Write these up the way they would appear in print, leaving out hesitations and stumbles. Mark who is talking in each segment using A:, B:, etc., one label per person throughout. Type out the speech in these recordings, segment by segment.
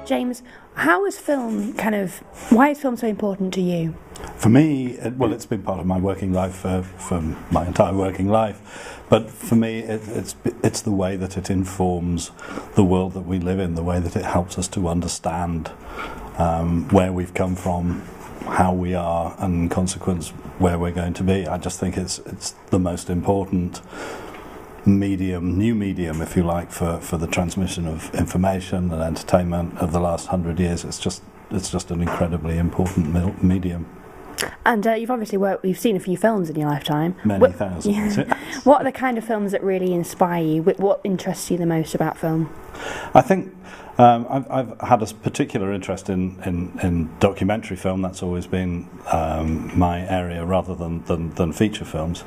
A: James, why is film so important to you?
B: For me, well, it's been part of my working life for my entire working life. But for me, it's the way that it informs the world that we live in, the way that it helps us to understand where we've come from, how we are, and in consequence where we're going to be. I just think it's the most important new medium, if you like, for the transmission of information and entertainment of the last 100 years. It's just an incredibly important medium.
A: And you've obviously we've seen a few films in your lifetime.
B: Many thousands.
A: Yeah. What are the kind of films that really inspire you? What interests you the most about film?
B: I think I've had a particular interest in documentary film. That's always been my area rather than feature films.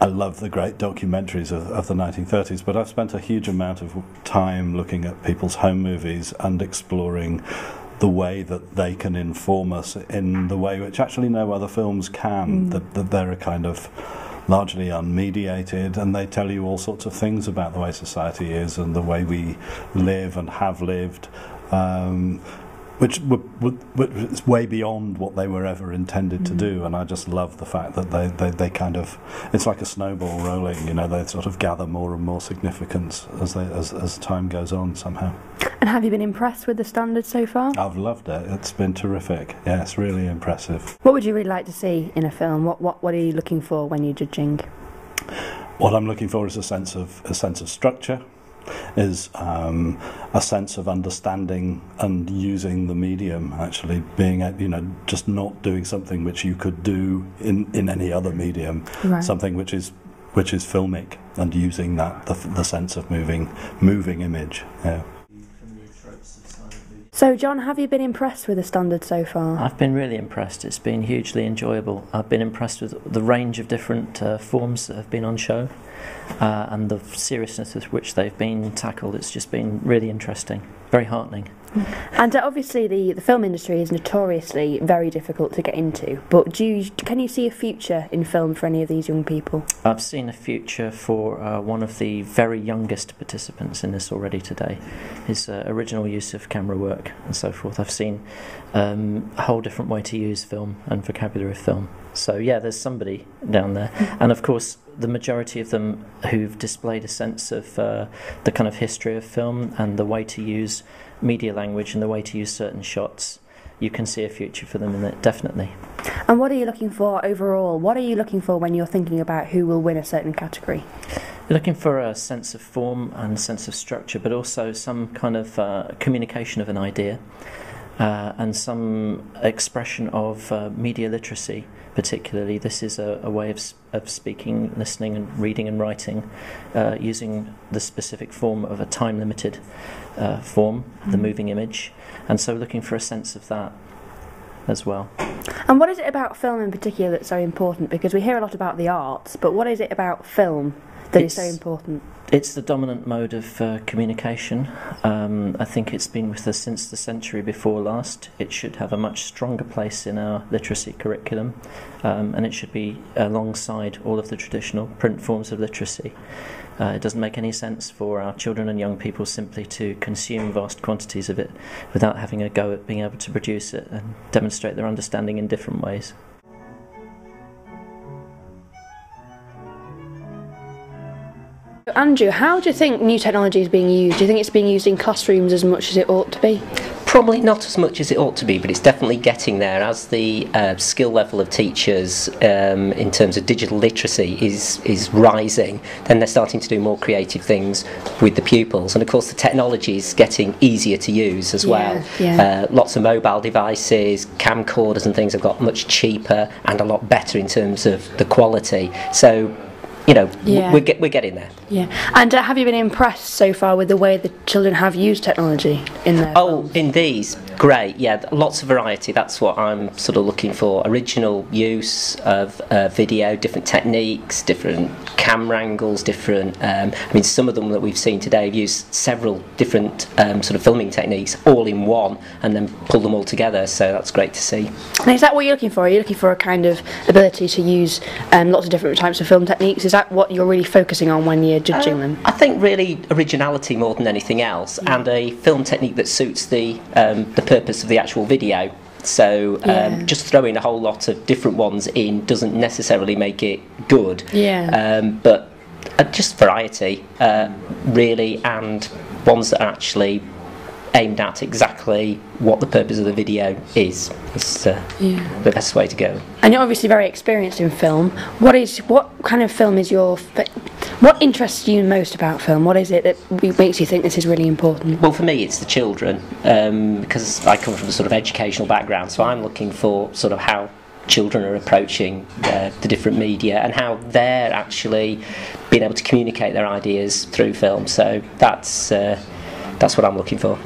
B: I love the great documentaries of the 1930s, but I've spent a huge amount of time looking at people's home movies and exploring the way that they can inform us in the way which actually no other films can, that they're a kind of largely unmediated, and they tell you all sorts of things about the way society is and the way we live and have lived, which is way beyond what they were ever intended to do. And I just love the fact that they kind of, it's like a snowball rolling, you know, they sort of gather more and more significance as time goes on somehow.
A: And have you been impressed with the standards so far?
B: I've loved it. It's been terrific. Yeah, it's really impressive.
A: What would you really like to see in a film? What are you looking for when you're judging?
B: What I'm looking for is a sense of structure, is a sense of understanding and using the medium, actually being, just not doing something which you could do in any other medium, right. Something which is filmic, and using that the sense of moving image. Yeah.
A: So, John, have you been impressed with the standard so far?
C: I've been really impressed. It's been hugely enjoyable. I've been impressed with the range of different forms that have been on show, and the seriousness with which they've been tackled. It's just been really interesting, very heartening.
A: And obviously the film industry is notoriously very difficult to get into, but can you see a future in film for any of these young people?
C: I've seen a future for one of the very youngest participants in this already today. His original use of camera work and so forth. I've seen a whole different way to use film and vocabulary of film. So yeah, there's somebody down there. And of course, the majority of them who've displayed a sense of the kind of history of film and the way to use media language and the way to use certain shots, you can see a future for them in it, definitely.
A: And what are you looking for overall? What are you looking for when you're thinking about who will win a certain category?
C: You're looking for a sense of form and a sense of structure, but also some kind of communication of an idea, and some expression of media literacy. Particularly, this is a way of speaking, listening and reading and writing, using the specific form of a time-limited form, the moving image, and so looking for a sense of that as well.
A: And what is it about film in particular that's so important? Because we hear a lot about the arts, but what is it about film that is so important?
C: It's the dominant mode of communication. I think it's been with us since the century before last. It should have a much stronger place in our literacy curriculum, and it should be alongside all of the traditional print forms of literacy. It doesn't make any sense for our children and young people simply to consume vast quantities of it without having a go at being able to produce it and demonstrate their understanding in different ways.
A: Andrew, how do you think new technology is being used? Do you think it's being used in classrooms as much as it ought to be?
D: Probably not as much as it ought to be, but it's definitely getting there. As the skill level of teachers in terms of digital literacy is rising, then they're starting to do more creative things with the pupils. And of course the technology is getting easier to use as well.
A: Yeah.
D: Lots of mobile devices, camcorders and things have got much cheaper and a lot better in terms of the quality. So we're getting there.
A: Yeah. And have you been impressed so far with the way the children have used technology in their films?
D: In these, Great, yeah, lots of variety. That's what I'm sort of looking for. Original use of video, different techniques, different camera angles, different. I mean, some of them that we've seen today have used several different sort of filming techniques all in one, and then pull them all together. So that's great to see.
A: And is that what you're looking for? Are you looking for a kind of ability to use lots of different types of film techniques? Is that what you're really focusing on when you're judging them?
D: I think really originality more than anything else, and a film technique that suits the purpose of the actual video. So just throwing a whole lot of different ones in doesn't necessarily make it good. But just variety, really, and ones that are actually aimed at exactly what the purpose of the video is. It's the best way to go.
A: And you're obviously very experienced in film. What kind of film is what interests you most about film? What is it that makes you think this is really important?
D: Well, for me, it's the children, because I come from a sort of educational background, so I'm looking for sort of how children are approaching the different media and how they're actually being able to communicate their ideas through film. So that's what I'm looking for.